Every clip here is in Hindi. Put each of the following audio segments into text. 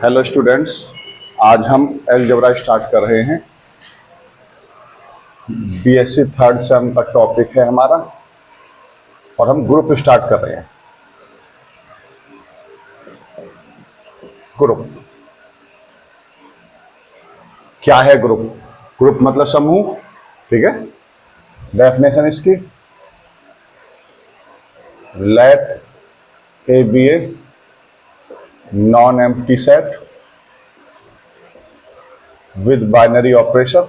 हेलो स्टूडेंट्स, आज हम अलजेब्रा स्टार्ट कर रहे हैं। बीएससी थर्ड सेम का टॉपिक है हमारा और हम ग्रुप स्टार्ट कर रहे हैं। ग्रुप क्या है? ग्रुप ग्रुप मतलब समूह, ठीक है। डेफिनेशन इसकी, let A B a non empty set with binary operation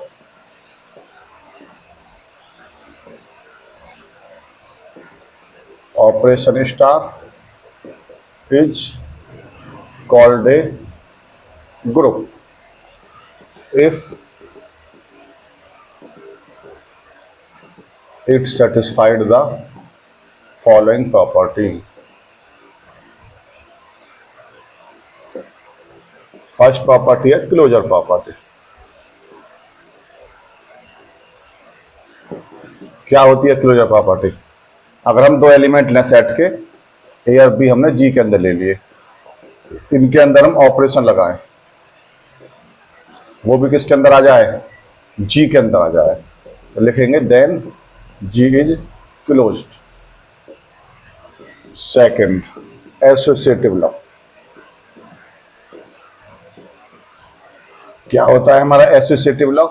operation star is called a group if it satisfied the following property. First property है क्लोजर प्रॉपर्टी। क्या होती है क्लोजर प्रॉपर्टी? अगर हम दो एलिमेंट लें सेट के, ए और बी हमने जी के अंदर ले लिए, इनके अंदर हम ऑपरेशन लगाएं, वो भी किसके अंदर आ जाए? जी के अंदर आ जाए, तो लिखेंगे then G is closed. Second, associative law. क्या होता है हमारा एसोसिएटिव लॉ?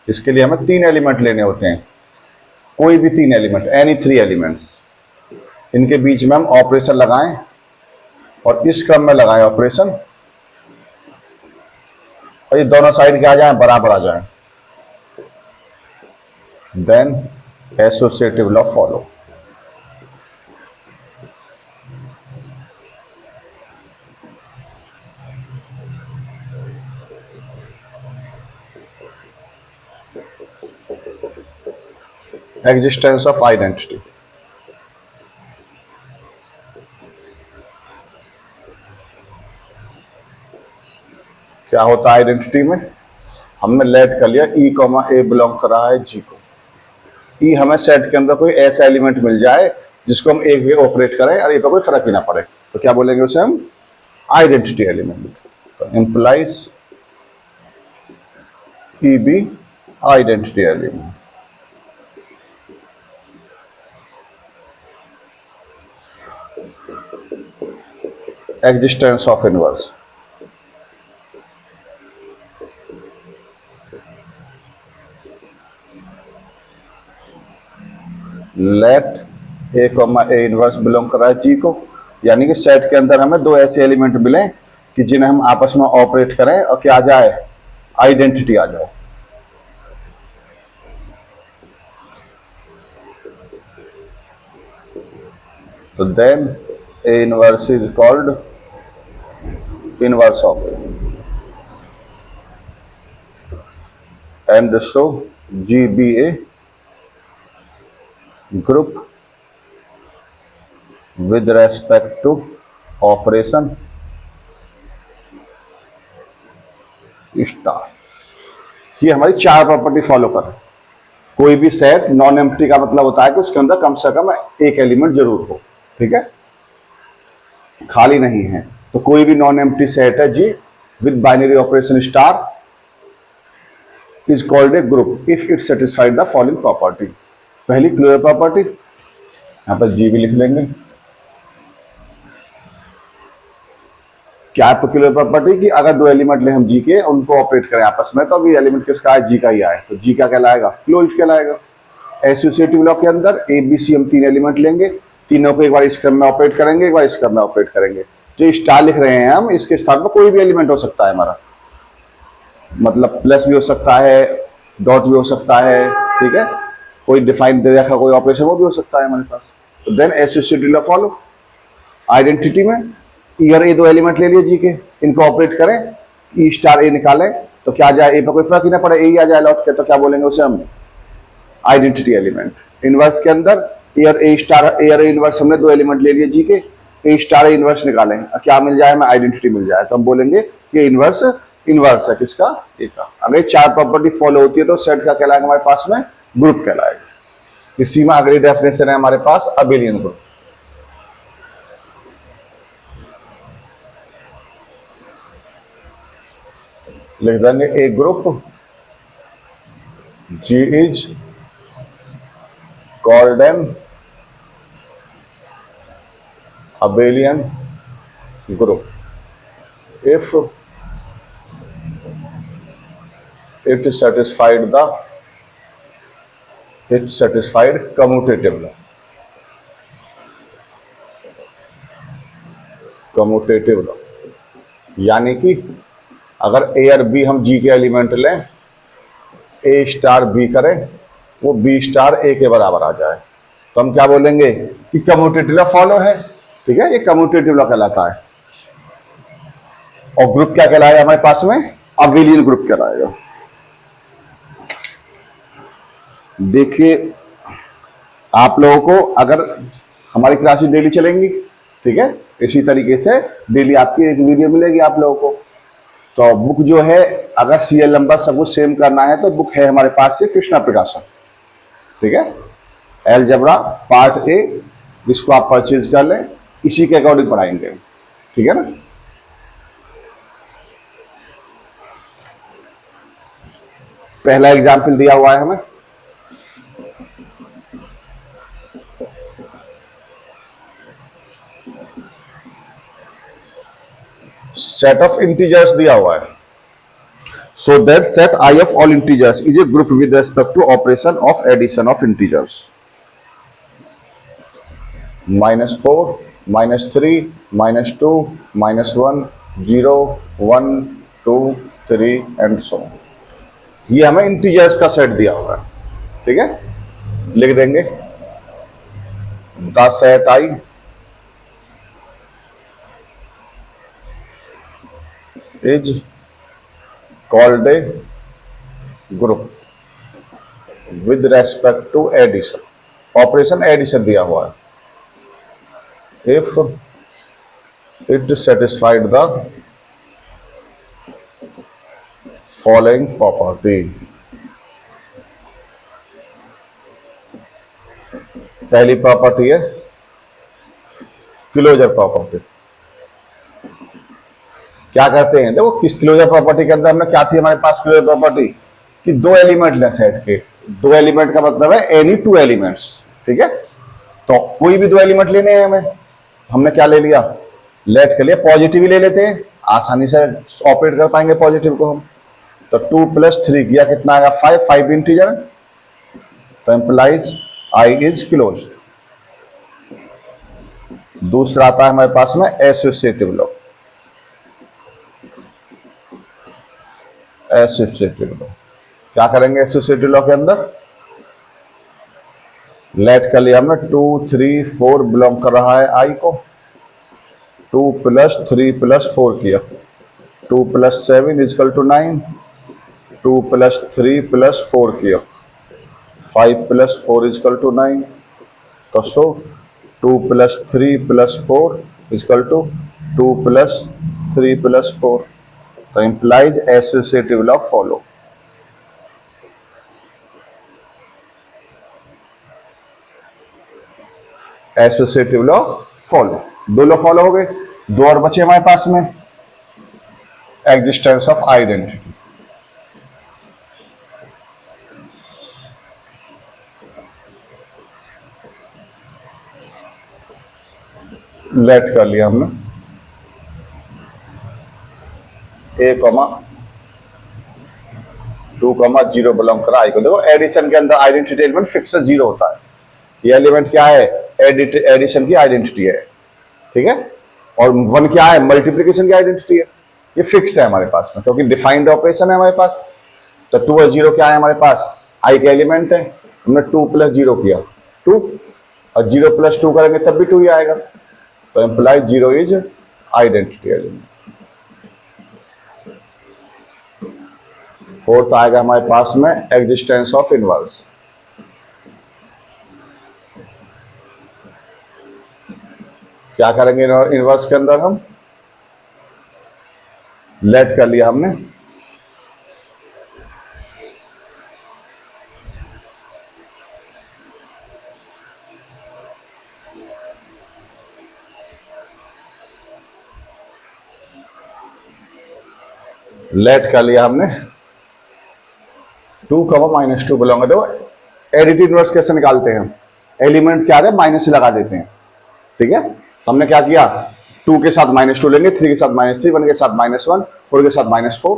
इसके लिए हमें तीन एलिमेंट लेने होते हैं, कोई भी तीन एलिमेंट, एनी थ्री एलिमेंट्स, इनके बीच में हम ऑपरेशन लगाएं और इस क्रम में लगाएं ऑपरेशन, और ये दोनों साइड के आ जाएं, बराबर आ जाएं, then associative law follow. Existence of identity. क्या होता है आइडेंटिटी में? हमने लेट कर लिया ई कॉमा ए बिलोंग कर रहा है जी को। ई हमें सेट के अंदर कोई ऐसा एलिमेंट मिल जाए जिसको हम एक वे ऑपरेट करें और ये पर कोई फर्क ही ना पड़े, तो क्या बोलेंगे उसे हम? Identity element. तो implies e be identity element. Existence of inverse. Let a comma A inverse belong कर रहा है जी को, यानी कि सेट के अंदर हमें दो ऐसे एलिमेंट मिले कि जिन्हें हम आपस में ऑपरेट करें और क्या आ जाए? आइडेंटिटी आ जाए। तो then A inverse is called inverse of A, and so G be a group with respect to operation star. ये हमारी चार प्रॉपर्टी फॉलो कर। कोई भी सेट नॉन एम्प्टी का मतलब होता है कि उसके अंदर कम से कम एक एलिमेंट जरूर हो, ठीक है, खाली नहीं है। तो कोई भी नॉन एम्प्टी सेट है G with binary operation star is called a group if it satisfied the following property. पहली क्लोजर प्रॉपर्टी, यहां पर जी भी लिख लेंगे। क्या है पर्टिकुलर प्रॉपर्टी? कि अगर दो एलिमेंट ले हम जी के, उनको ऑपरेट करें आपस में, तो अभी एलिमेंट किसका है? जी का ही आए, तो जी का कहलाएगा? क्लोज्ड कहलाएगा। एसोसिएटिव लॉ के अंदर ए बी सी हम तीन एलिमेंट लेंगे, तीनों को एक बार इस क्रम में ऑपरेट करेंगे, एक बार इस क्रम में ऑपरेट करेंगे। जो स्टार लिख रहे हैं हम, इसके स्थान पर कोई भी एलिमेंट हो सकता है हमारा, मतलब प्लस भी हो सकता है, डॉट भी हो सकता है, ठीक है, कोई डिफाइन दे रखा कोई ऑपरेशन वो भी हो सकता है हमारे पास। तो then associative law follow. Identity में ईयर ए दो एलिमेंट ले लिए जी के, इनको ऑपरेट करें, ई स्टार ए निकालें, तो क्या आ जाए? ए पर कोई फर्क ही ना पड़े, ए ही आ जाए लौट के, तो क्या बोलेंगे उसे हम? Identity element. इनवर्स के अंदर year A star year A inverse, हमने दो एलिमेंट ले लिए जी के, ए स्टार ए इनवर्स निकालें, क्या मिल जाए? हमें आइडेंटिटी मिल जाए, तो हम बोलेंगे कि इनवर्स इनवर्स है किसका? ए का। अगर चार प्रॉपर्टी फॉलो होती है तो सेट का कहलाएगा हमारे पास में? ग्रुप कहलाएगा। इसी में अगली डेफिनेशन है हमारे पास अबेलियन ग्रुप। लिख देंगे a group G is called an abelian group if it satisfied the it satisfied commutative law. Commutative law यानी कि अगर ए और बी हम जी के एलिमेंट लें, ए स्टार बी करें, वो बी स्टार ए के बराबर आ जाए, तो हम क्या बोलेंगे कि कम्यूटेटिव लॉ फॉलो है। ठीक है, ये कम्यूटेटिव लॉ कहलाता है। और ग्रुप क्या कहलाएगा हमारे पास में? अबेलियन ग्रुप कहलाएगा। देखिए आप लोगों को अगर हमारी क्लासेस डेली चलेंगी, ठीक है, इसी तरीके से डेली आपकी एक वीडियो मिलेगी आप लोगों को। तो बुक जो है, अगर सीरियल नंबर सब कुछ सेम करना है तो बुक है हमारे पास से कृष्णा प्रकाशन, ठीक है, अलजेब्रा पार्ट ए, जिसको आप परचेज कर लें, इसी के अकॉर्डिंग पढ़ाएंगे, ठीक है ना। पहला एग्जाम्पल दिया हुआ है हमें, सेट ऑफ इंटीजर्स दिया हुआ है। So that set I of all integers is a group with respect to operation of addition of integers. -4, -3, -2, -1, 0, 1, 2, 3 and so. ये हमें इंटीजर्स का सेट दिया हुआ है, ठीक है। लिख देंगे the set I is called a group with respect to addition, operation addition दिया हुआ है। If it satisfied the following property. पहली प्रॉपर्टी है क्लोजर प्रॉपर्टी। क्या कहते हैं, देखो किस क्लोजर प्रॉपर्टी के अंदर हमने क्या थी हमारे पास क्लोजर प्रॉपर्टी, कि दो एलिमेंट लें सेट के। दो एलिमेंट का मतलब है एनी टू एलिमेंट्स, ठीक है। तो कोई भी दो एलिमेंट लेने हैं हमें, हमने क्या ले लिया, लेट के लिए पॉजिटिव ही ले लेते हैं, आसानी से ऑपरेट कर पाएंगे पॉजिटिव को हम। तो 2 + 3 किया कितना आएगा, 5, 5 इंटीजर, तो एम्प्लाइज आई इज क्लोज। दूसरा आता है हमारे पास में एसोसिएटिव लॉ। एसोसिएटिव लॉ क्या करेंगे, एसोसिएटिव लॉ के अंदर लेट कर लिया हमने 2, 3, 4 बिलोंग कर रहा है आई को, 2 + 3 + 4 किया, 2 + 7 = 9, 2 + 3 + 4 किया, 5 + 4 = 9, तो सो 2 + 3 + 4 = 2 + 3 + 4, तो implies associative law follow। Associative law follow, दो लॉ फॉलो हो गए, दो और बचे हमारे पास में, एग्जिस्टेंस ऑफ आइडेंटिटी। लेट कर लिया हमने a, 2, 0 बिलोंग करा आई को। देखो एडिशन के अंदर आइडेंटिटी एलिमेंट फिक्स 0 होता है, ये एलिमेंट क्या है, एडिशन की आइडेंटिटी है, ठीक है। और 1 क्या है, मल्टीप्लीकेशन की आइडेंटिटी है, ये फिक्स है हमारे पास में, क्योंकि डिफाइंड ऑपरेशन है हमारे पास। तो 2 और 0 क्या है हमारे पास, आई के एलिमेंट है, हमने 2 + 0 किया 2, और 0 + 2 करेंगे तब भी 2 ही आएगा, तो employee 0 is identity element. Fourth आएगा हमारे पास में एग्जिस्टेंस ऑफ इनवर्स। क्या करेंगे इनवर्स के अंदर, हम लेट कर लिया हमने लेट कर लिया हमने, 2 माइनस 2 बिलोंग। तो एडिटिव इनवर्स कैसे निकालते हैं हम, एलिमेंट क्या है माइनस से लगा देते हैं, ठीक है। तो हमने क्या किया, 2 के साथ -2 लेंगे, 3 के साथ -3, 1 के साथ -1, 4 के साथ -4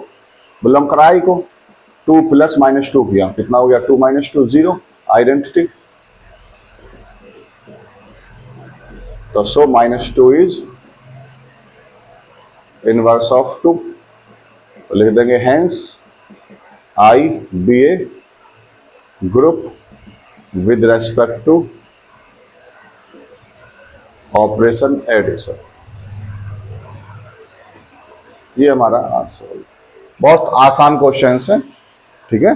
बिलोंग करा आई को, 2 प्लस -2 किया, कितना हो गया 2 - 2 0, आइडेंटिटी। तो सो -2 इज इनवर्स ऑफ 2, तो लिख देंगे hence I be a group with respect to operation addition. ये हमारा आंसर। बहुत आसान क्वेश्चन है, ठीक है।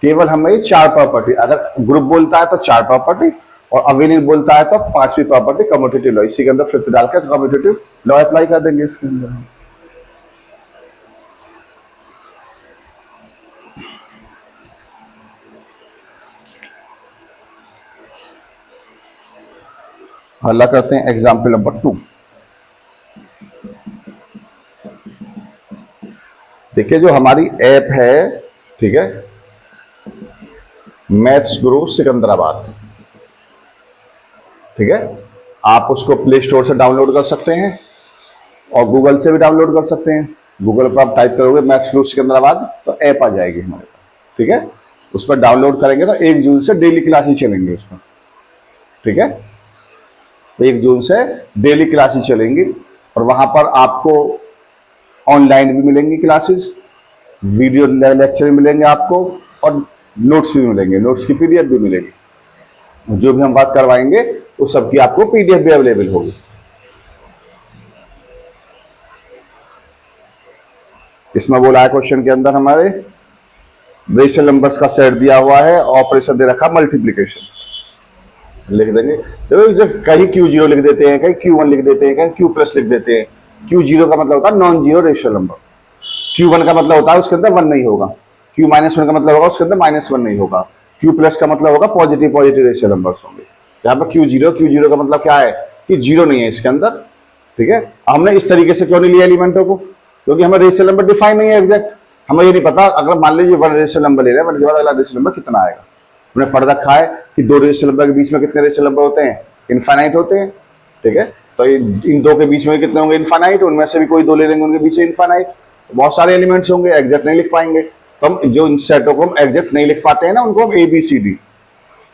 केवल हमें ये 4 प्रॉपर्टी, अगर ग्रुप बोलता है तो 4 प्रॉपर्टी, और अवेनिंग बोलता है तो 5वीं प्रॉपर्टी कम्यूटेटिव लॉ, इसी के अंदर फिफ्थ डालकर कम्यूटेटिव लॉ अप्लाई कर देंगे इसके अंदर। हल्ला करते हैं एग्जाम्पल नंबर 2। देखिए जो हमारी ऐप है, ठीक है, मैथ्स गुरु सिकंदराबाद, ठीक है, आप उसको प्ले स्टोर से डाउनलोड कर सकते हैं और गूगल से भी डाउनलोड कर सकते हैं। गूगल पर आप टाइप करोगे मैथ्स गुरु सिकंदराबाद तो ऐप आ जाएगी हमारे पास, ठीक है। उस पर डाउनलोड करेंगे तो 1 जून से डेली क्लासेस चलेंगी उसमें, ठीक है। 1 जून से डेली क्लासेस चलेंगी और वहां पर आपको ऑनलाइन भी मिलेंगी क्लासेस, वीडियो लेक्चर भी मिलेंगे आपको, और नोट्स भी मिलेंगे, नोट्स की पीडीएफ भी मिलेगी। जो भी हम बात करवाएंगे उस सब की आपको पीडीएफ भी अवेलेबल होगी। इसमें बोला है क्वेश्चन के अंदर हमारे रेशनल नंबर्स का सेट दिया हुआ है, ऑपरेशन दे रखा मल्टीप्लीकेशन, लिख देंगे। तो कहीं Q0 लिख देते हैं, कहीं Q1 लिख देते हैं, कहीं Q+ लिख देते हैं। Q0 का मतलब होता है non zero rational number, Q1 का मतलब होता है उसके अंदर 1 नहीं होगा, Q-1 का मतलब होगा उसके अंदर -1 नहीं होगा, Q+ का मतलब होगा पॉजिटिव रेशनल नंबर्स होंगे। यहाँ पर Q0 का मतलब क्या है कि 0 नहीं है इसके अंदर, ठीक है। हमने इस तरीके से क्यों नहीं लिया एलिमेंटों को, क्योंकि हमें रेशनल नंबर डिफाइन नहीं है एग्जैक्ट। हमें ये नहीं पता, अगर मान लीजिए 1 रेशनल नंबर ले रहे हैं, 1 के बाद अगला रेशनल नंबर कितना आएगा। हमने पढ़ रखा है कि 2 रेशनल नंबर के बीच में कितने रेशनल नंबर होते हैं, इनफाइनाइट होते हैं, ठीक है। तो इन 2 के बीच में कितने होंगे, इनफाइनाइट, उनमें से भी कोई 2 ले लेंगे उनके बीच में इनफाइनाइट, बहुत सारे एलिमेंट्स होंगे, एग्जैक्ट नहीं लिख पाएंगे। तो हम जो इन सेटों को हम एग्जैक्ट नहीं लिख पाते हैं ना, उनको हम ABCD,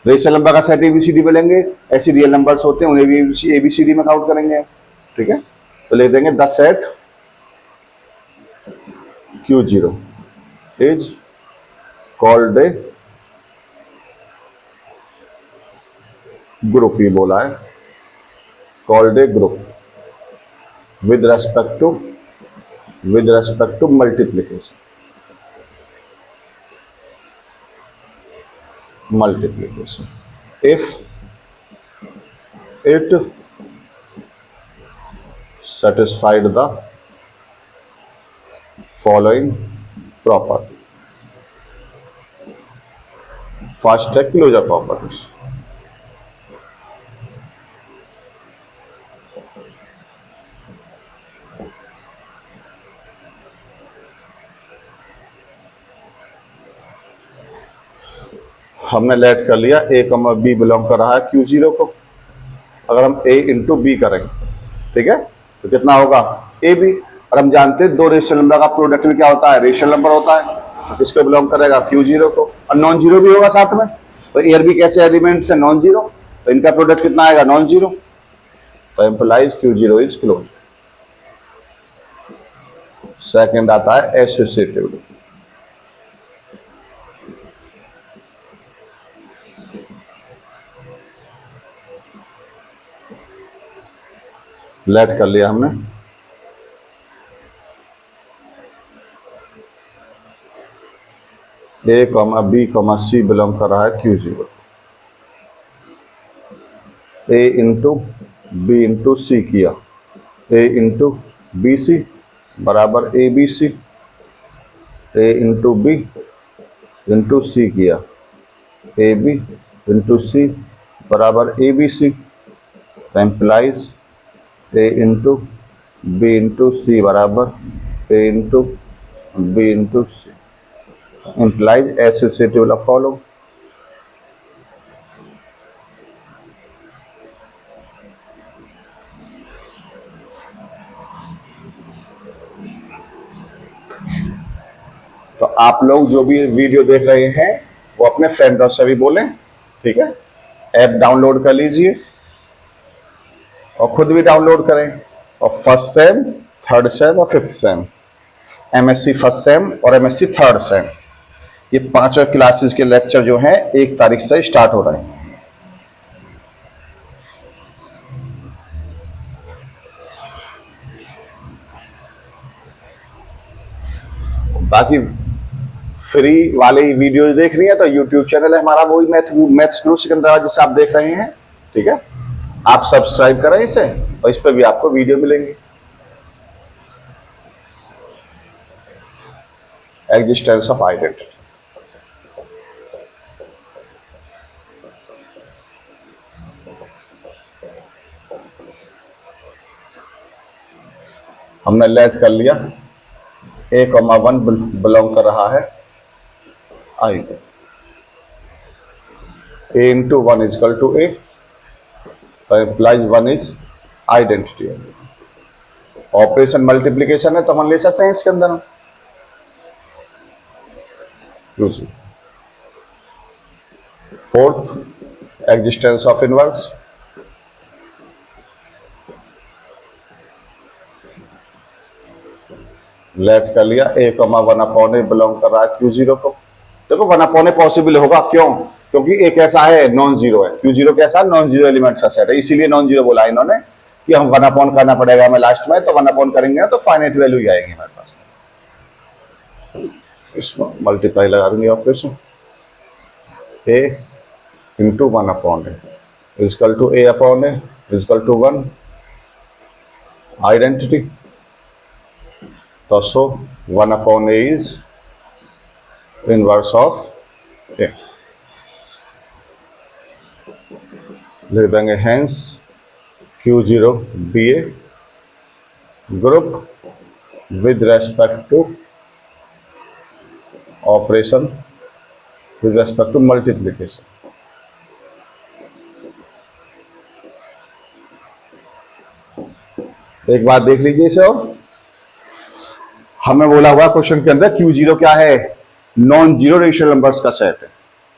रेशनल नंबर का सेट ABCD बोलेंगे, ऐसे रियल नंबर्स होते हैं उन्हें भी ABCD में काउंट करेंगे, ठीक है। तो लिख देंगे the set Q0 is called a group, ही बोला है called a group with respect to multiplication, if it satisfied the following property। First है क्लोजर प्रॉपर्टीज, हमने लेट कर लिया A, B बिलोंग कर रहा है Q0 को। अगर हम A इंटू B करेंगे, ठीक है, तो कितना होगा AB। और हम जानते हैं 2 रेशनल नंबर का प्रोडक्ट भी क्या होता है, रेशनल नंबर होता है, तो किसको बिलोंग करेगा Q0 को, और नॉन जीरो भी होगा साथ में। तो A और B कैसे एलिमेंट्स है, नॉन जीरो, तो इनका प्रोडक्ट कितना आएगा, नॉन जीरो। तो implies Q0 is close. Second आता है एसोसिएटिव, लेट कर लिया हमने। A, B, C बिलोंग कर रहा है Q0। A into B into C किया, A इंटू BC बराबर ABC, A into B into C किया, AB इंटू C बराबर ABC, implies A into B into C बराबर A into B into C implies associative will follow. तो आप लोग जो भी वीडियो देख रहे हैं वो अपने फ्रेंडों से भी बोलें, ठीक है। ऐप डाउनलोड कर लीजिए और खुद भी डाउनलोड करें। और फर्स्ट सेम, थर्ड सेम और fifth sem, MSc first sem और एमएससी थर्ड सेम, ये पांचों क्लासेस के लेक्चर जो हैं 1 तारीख से स्टार्ट हो रहे हैं। बाकी फ्री वाले वीडियोस देख रही है तो यूट्यूब चैनल है हमारा, वही मैथ्स गुरु सिकंदराबाद जिसे आप देख रहे हैं, ठीक है। आप सब्सक्राइब करें इसे और इस पर भी आपको वीडियो मिलेंगे। एग्जिस्टेंस ऑफ आइडेंटिटी, हमने लेट कर लिया A,1 बिलोंग कर रहा है आई, A into 1 is equal to A, तो implies 1 is identity. Operation multiplication है तो हम ले सकते हैं इसके अंदर। Fourth, existence of inverse, let कर लिया A,1/A बिलोंग कर रहा है Q0 को। देखो 1/A पॉसिबल होगा, क्यों? क्योंकि एक ऐसा है नॉन जीरो है, Q0 कैसा नॉन जीरो एलिमेंट का सेट है, इसीलिए नॉन जीरो बोला इन्होंने कि हम 1/A करना पड़ेगा हमें लास्ट में, तो 1/A करेंगे ना तो फाइनाइट वैल्यू ही आएगी हमारे पास। इसमें मल्टीप्लाई लगा देंगे operation, A into 1/A is equal to A/A is equal to 1 identity. तो सो 1/A is inverse of A। लिख देंगे hence Q0 be a group with respect to operation with respect to multiplication। एक बात देख लीजिए इसे, और हमें बोला हुआ क्वेश्चन के अंदर Q0 क्या है, नॉन जीरो रेशनल नंबर्स का सेट है,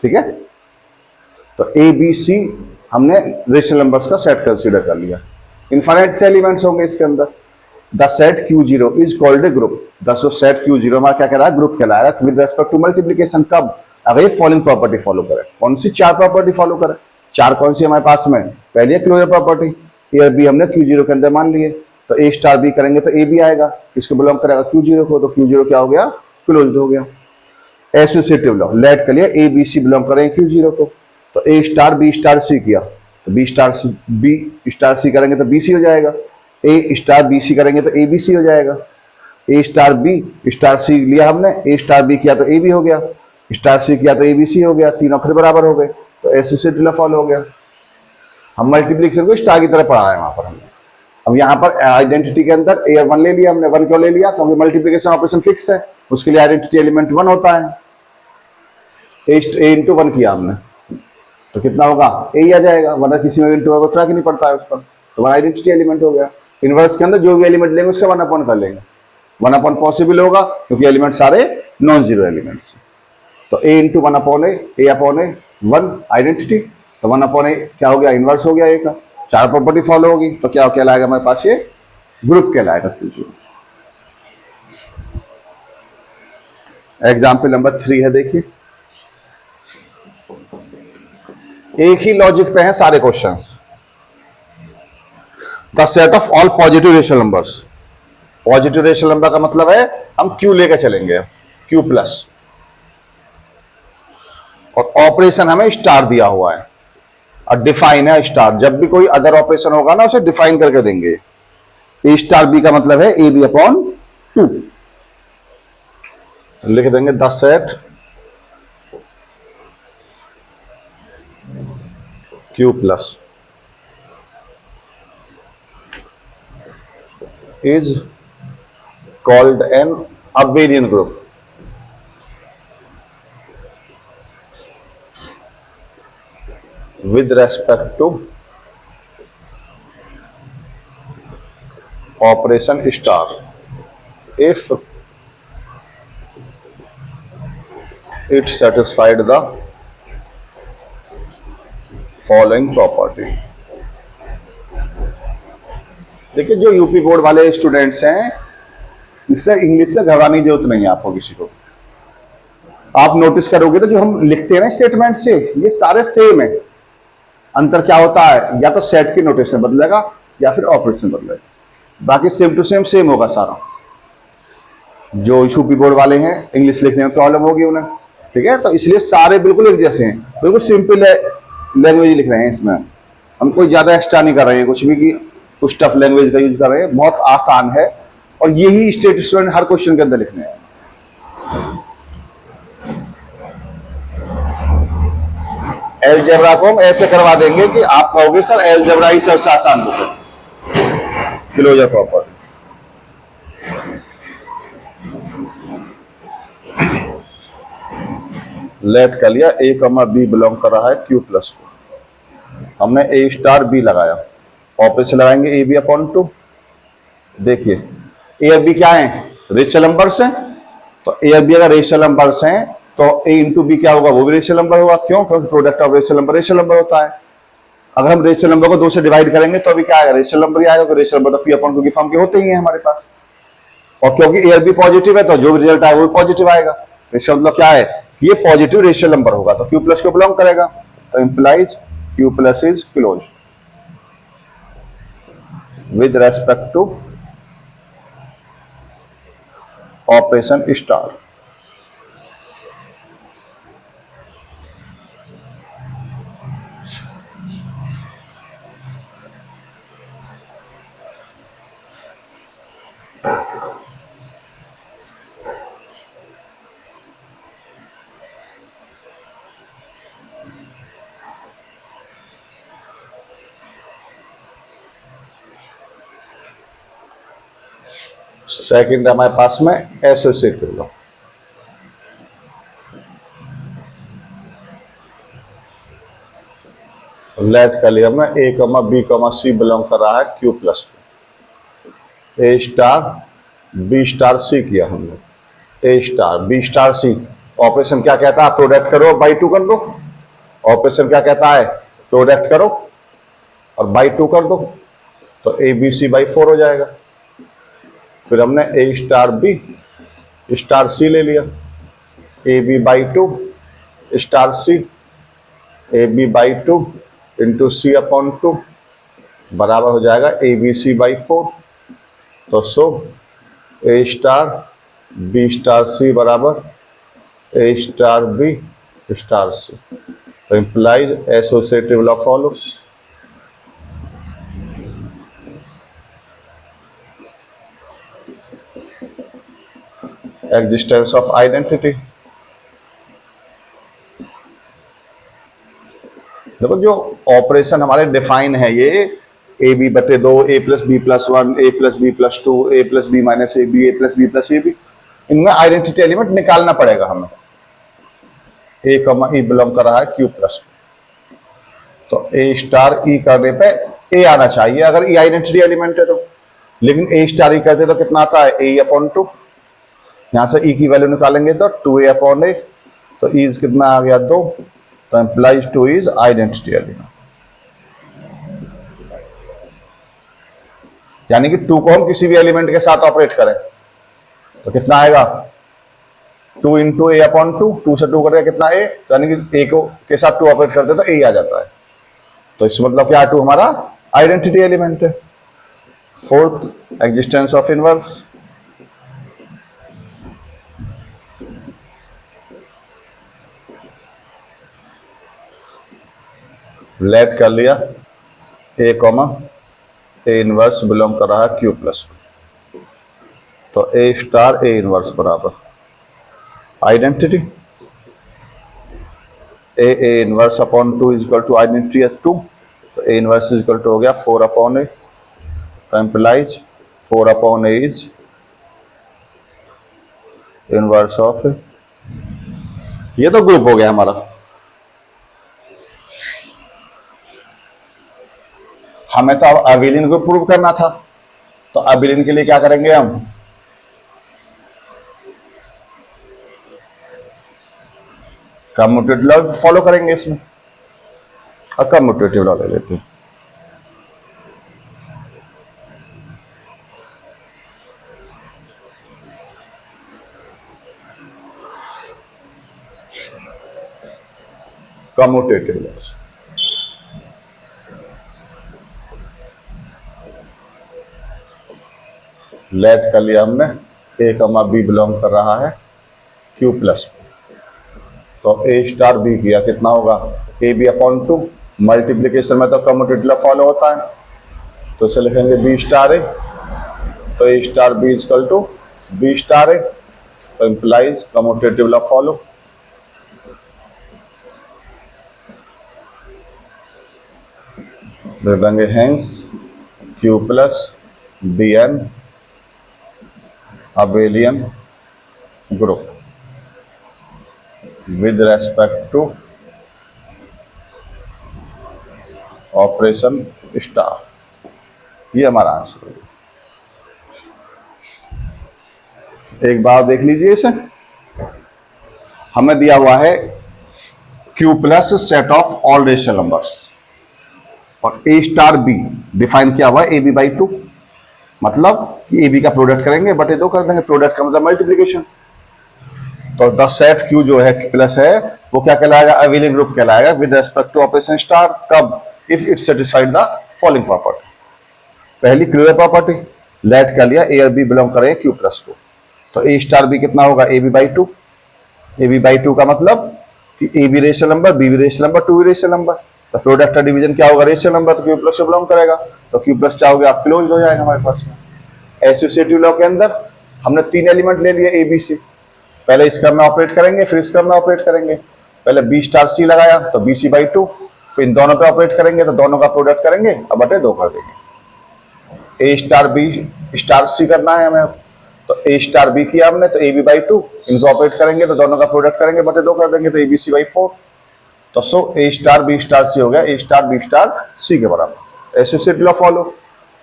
ठीक है। तो A B C हमने रेशनल नंबर्स का सेट कंसीडर कर लिया, इनफाइनाइट से एलिमेंट्स होंगे इसके अंदर। The set Q0 is called a group, the set Q0 हमारा क्या कह रहा है, ग्रुप कहलाएगा विद रेस्पेक्ट टू मल्टीप्लीकेशन। कब? अगर ये फॉलोइंग प्रॉपर्टी फॉलो करे। कौन सी? 4 प्रॉपर्टी फॉलो करे। 4 कौन सी हमारे पास में? पहली है क्लोजर प्रॉपर्टी, ए बी हमने Q0 के अंदर मान लिए, तो A स्टार B करेंगे तो A भी आएगा, किसको बिलोंग करेगा, Q0 को, तो Q0 क्या हो गया, क्लोज हो गया। एसोसिएटिव लॉ, लेट कर लिया A B C बिलोंग करेंगे Q0 को, तो A star B star C किया तो B स्टार C करेंगे तो BC हो जाएगा, A स्टार BC करेंगे तो ABC हो जाएगा, A star B star C लिया हमने, A स्टार B किया तो A भी हो गया, स्टार C किया तो ABC हो गया, तीनों फिर बराबर हो गए, तो एसोसिएटिव लॉ फॉलो हो गया। हम मल्टीप्लिकेशन को स्टार की तरह पढ़ा है वहां पर हमने। अब यहाँ पर आइडेंटिटी के अंदर A1 ले लिया हमने, 1 क्यों ले लिया, क्योंकि मल्टीप्लिकेशन ऑपरेशन फिक्स है, उसके लिए आइडेंटिटी एलिमेंट 1 होता है। A इंटू 1 किया हमने तो कितना होगा, A ही आ जाएगा, वरना किसी में इंटू का फर्क ही नहीं पड़ता है उस पर, तो हमारा आइडेंटिटी एलिमेंट हो गया। इनवर्स के अंदर जो भी एलिमेंट लेंगे उसका 1/A कर लेंगे, 1/A पॉसिबल होगा क्योंकि एलिमेंट सारे नॉन जीरो एलिमेंट्स। तो A इंटू 1/A 1 आइडेंटिटी, तो 1/A क्या हो गया, इनवर्स हो गया A का। 4 प्रॉपर्टी फॉलो होगी तो क्या कहलाएगा हमारे पास, ये ग्रुप कहलाएगा। एग्जाम्पल नंबर 3 है, देखिए एक ही लॉजिक पे हैं सारे questions. The set of all positive rational numbers, positive rational number का मतलब है हम Q लेकर चलेंगे, Q प्लस, और ऑपरेशन हमें स्टार दिया हुआ है और डिफाइन है स्टार। जब भी कोई अदर ऑपरेशन होगा ना उसे डिफाइन करके देंगे। A स्टार B का मतलब है AB/2, लिख देंगे the set Q plus is called an abelian group. With respect to operation star, if it satisfied the following property. देखिए, जो यूपी बोर्ड वाले स्टूडेंट्स हैं, इससे इंग्लिश से घबराने की जरूरत नहीं है आपको किसी को। आप नोटिस करोगे तो जो हम लिखते हैं ना स्टेटमेंट से, ये सारे सेम है। अंतर क्या होता है, या तो सेट की नोटेशन बदलेगा या फिर ऑपरेशन बदलेगा, बाकी सेम टू सेम होगा सारा। जो यूपी बोर्ड वाले हैं इंग्लिश लिखने में प्रॉब्लम होगी उन्हें, ठीक है, तो इसलिए सारे बिल्कुल एक जैसे हैं, बिल्कुल सिंपल लैंग्वेज लिख रहे हैं। इसमें हम कोई ज्यादा एक्स्ट्रा नहीं कर रहे हैं कुछ भी कि कुछ टफ लैंग्वेज का यूज कर रहे हैं, बहुत आसान है। और यही स्टेट स्टूडेंट हर क्वेश्चन के अंदर लिखने हैं। एलजेब्रा को हम ऐसे करवा देंगे कि आप कहोगे सर एलजेब्रा ही सबसे आसान बुक है। क्लोजर प्रॉपर्टी, लेट कर लिया ए कमा बी बिलोंग कर रहा है क्यू प्लस को। हमने ए स्टार बी लगाया, ऑपरेशन लगाएंगे ए बी अपॉन टू। देखिए ए और बी क्या है, रेशनल नंबर्स हैं, तो ए और बी अगर रेशनल नंबर्स हैं तो ए इंटू बी क्या होगा, वो भी रेशनल नंबर होगा। क्यों, क्योंकि प्रोडक्ट ऑफ रेशनल नंबर होता है। अगर हम रेशनल नंबर को 2 से डिवाइड करेंगे तो अभी क्या आएगा, रेशनल नंबर ही आएगा। रेशनल नंबर तो पी अपॉन क्यू की फॉर्म के होते ही हैं हमारे पास, और क्योंकि ए और बी पॉजिटिव है तो जो भी रिजल्ट आए वो भी पॉजिटिव आएगा। तो इसका मतलब क्या है कि ये पॉजिटिव रेशनल नंबर होगा, तो क्यू प्लस को बिलोंग करेगा। तो implies Q plus is closed with respect to operation star. Second है हमारे पास में एसोसिएटिव लॉ। लेट कर लिया हमने ए कमा बी कमा सी बिलोंग कर रहा है क्यू प्लस को। ए स्टार बी स्टार सी किया हमने, A star B star C. Operation क्या कहता है, प्रोडक्ट करो बाई 2 कर दो। ऑपरेशन क्या कहता है, प्रोडक्ट करो और बाई 2 कर दो, तो ए बी सी बाई 4 हो जाएगा। फिर हमने A star B star C ले लिया, A B by 2 star C, A B by 2 into C upon 2 बराबर हो जाएगा ए बी सी बाई 4। तो सो ए स्टार बी स्टार सी बराबर ए स्टार बी स्टार सी। तो implies associative law follow. Existence of identity. देखो जो ऑपरेशन हमारे डिफाइन है, ये ए बी बटे 2, a plus b plus 1, a plus b plus 2, a plus b minus a B, a plus b plus a b, इनमें आइडेंटिटी एलिमेंट निकालना पड़ेगा हमें। ए कमा ई बिलोंग कर रहा है क्यू प्लस, तो ए स्टार ई करने पे ए आना चाहिए अगर ई आइडेंटिटी एलिमेंट है तो। लेकिन ए स्टार ई करते तो कितना आता है, ए अपॉन 2। यहां से ई की वैल्यू निकालेंगे तो 2a अपॉन ए, तो इज कितना आ गया 2, तो एम्प्लाइज 2 इज आइडेंटिटी एलिमेंट। यानी कि 2 को हम किसी भी एलिमेंट के साथ ऑपरेट करें तो कितना आएगा, 2 इंटू ए अपॉन 2, 2 से 2 करेगा कितना ए, तो यानी कि ए को के साथ 2 ऑपरेट करते तो ए आ जाता है। तो इसका मतलब क्या, 2 हमारा आइडेंटिटी एलिमेंट है। Fourth, existence of inverse. Let कर लिया A comma A inverse belong कर रहा है क्यू प्लस, तो ए स्टार ए इनवर्स बराबर identity A inverse upon 2 is equal to identity as 2, तो A inverse is equal to हो गया 4 अपॉन ए, तो implies 4 upon A is inverse of, ये तो ग्रुप हो गया हमारा। हमें तो अब अबेलियन को प्रूव करना था, तो अबेलियन के लिए क्या करेंगे हम, कम्यूटेटिव लॉ फॉलो करेंगे इसमें, और कम्यूटेटिव लॉ ले लेते हैं। कम्यूटेटिव लॉ, लेट कर लिया हमने, ए कमा बी बिलोंग कर रहा है क्यू प्लस, तो ए स्टार बी किया कितना होगा, ए बी अपॉन 2, मल्टीप्लीकेशन में तो कम्यूटेटिव लॉ फॉलो होता है, तो इसे लिखेंगे बी स्टार ए, तो ए star b equal to b star a, तो इंप्लाइज कम्यूटेटिव लॉ फॉलो। दे देंगे hence Q plus be an abelian group with respect to operation star, ये हमारा आंसर है। एक बार देख लीजिए इसे, हमें दिया हुआ है Q plus set of all rational numbers, और A स्टार B डिफाइन किया हुआ है AB बाई 2, मतलब कि AB का प्रोडक्ट करेंगे बटे 2 कर देंगे, प्रोडक्ट का मतलब मल्टीप्लीकेशन। तो द सेट Q जो है प्लस है वो क्या कहलाएगा, अबेलियन ग्रुप कहलाएगा with respect to operation star, कब, if it satisfied the following property. पहली क्लियर प्रॉपर्टी, लेट कर लिया ए और बी बिलोंग करें Q प्लस को, तो ए स्टार बी कितना होगा, a B by 2, A B by 2 का मतलब कि a be rational number, b be rational number, 2 be rational number, तो प्रोडक्ट का डिवीजन क्या होगा, रेशनल नंबर, तो Q प्लस से बिलोंग करेगा, तो Q प्लस क्या हो गया, क्लोज हो जाएगा हमारे पास में। एसोसिएटिव लॉ के अंदर हमने 3 एलिमेंट ले लिए ए बी सी, पहले इसका में ऑपरेट करेंगे फिर इसका में ऑपरेट करेंगे, पहले बी स्टार सी लगाया तो बी सी बाई 2, फिर इन दोनों पे ऑपरेट करेंगे तो दोनों का प्रोडक्ट करेंगे और बटे 2 कर देंगे। ए स्टार बी स्टार सी करना है हमें, तो ए स्टार बी किया हमने, तो ए बी बाई 2, इनको ऑपरेट करेंगे तो दोनों का प्रोडक्ट करेंगे बटे 2 कर देंगे, तो ए बी सी बाई 4, तो सो ए स्टार बी स्टार सी हो गया ए स्टार बी स्टार सी के बराबर। Associative law follow.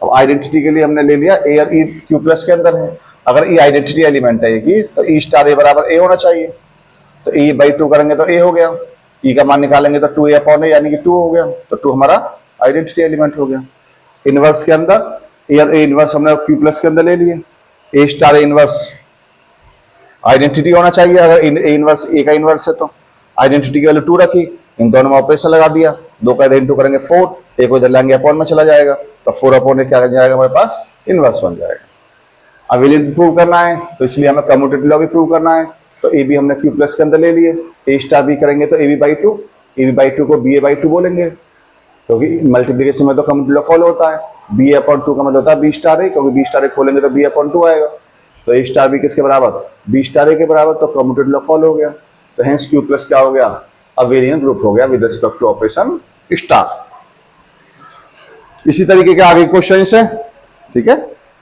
अब आइडेंटिटी के लिए हमने ले लिया ए और ई क्यू प्लस के अंदर है, अगर ई आइडेंटिटी एलिमेंट है ये तो ई स्टार ए बराबर ए होना चाहिए, तो ए बाई 2 करेंगे तो ए हो गया, ई का मान निकालेंगे तो 2 ए अपॉन ए यानी कि 2 हो गया, तो 2 हमारा आइडेंटिटी एलिमेंट हो गया। इनवर्स के अंदर ए और ए इनवर्स हमने क्यू प्लस के अंदर ले लिए, A star A inverse identity होना चाहिए, अगर ए इनवर्स ए का इनवर्स है तो आइडेंटिटी की वैल्यू 2 रखी, इन दोनों में ऑपरेशन लगा दिया, 2 का इधर इंटू करेंगे 4, ए को इधर लाएंगे अपॉन में चला जाएगा, तो 4 अपॉन ए क्या हो जाएगा हमारे पास, इनवर्स बन जाएगा। अबेलियन प्रूव करना है तो इसलिए हमें कम्यूटेटिव लॉ भी प्रूव करना है, तो ए बी हमने क्यू प्लस के अंदर ले लिए, ए स्टार बी करेंगे तो A B by 2, A B by 2 को बी ए बाई 2 बोलेंगे, क्योंकि मल्टीप्लिकेशन में तो कम्यूटेटिव लॉ फॉलो होता है, बी ए अपॉन 2 का मतलब होता है बी स्टार ए, क्योंकि बी स्टार ए खोलेंगे तो बी अपॉन 2 आएगा, तो ए स्टार बी किसके बराबर, बी स्टार ए के बराबर, तो कम्यूटेटिव लॉ फॉलो हो गया, तो हेंस क्यू प्लस क्या हो गया, अबेलियन ग्रुप हो गया with respect to operation star. इसी तरीके के आगे क्वेश्चन है, ठीक है,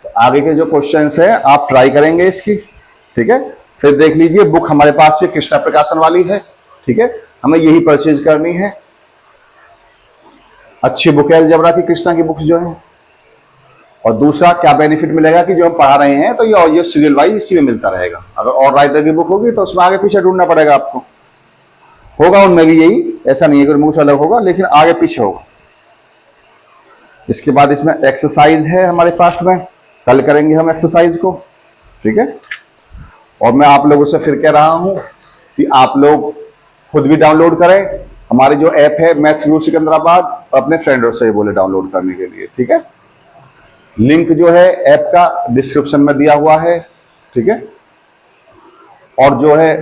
तो आगे के जो क्वेश्चंस है आप ट्राई करेंगे इसकी, ठीक है, फिर देख लीजिए बुक हमारे पास ये कृष्णा प्रकाशन वाली है, ठीक है, हमें यही परचेज करनी है, अच्छी बुक है अलजेब्रा की, कृष्णा की बुक्स जो है। और दूसरा क्या बेनिफिट मिलेगा कि जो हम पढ़ा रहे हैं तो ये सीरियल वाइज इसी में मिलता रहेगा, अगर और राइटर की बुक होगी तो उसमें आगे पीछे ढूंढना पड़ेगा आपको, होगा उनमें भी यही, ऐसा नहीं है कि मुझसे अलग होगा, लेकिन आगे पीछे होगा। इसके बाद इसमें एक्सरसाइज है हमारे पास में, कल करेंगे हम एक्सरसाइज को, ठीक है, और मैं आप लोगों से फिर कह रहा हूं कि आप लोग खुद भी डाउनलोड करें, हमारी जो ऐप है मैथ्स गुरु सिकंदराबाद, और अपने फ्रेंडों से बोले डाउनलोड करने के लिए, ठीक है, लिंक जो है ऐप का डिस्क्रिप्शन में दिया हुआ है, ठीक है, और जो है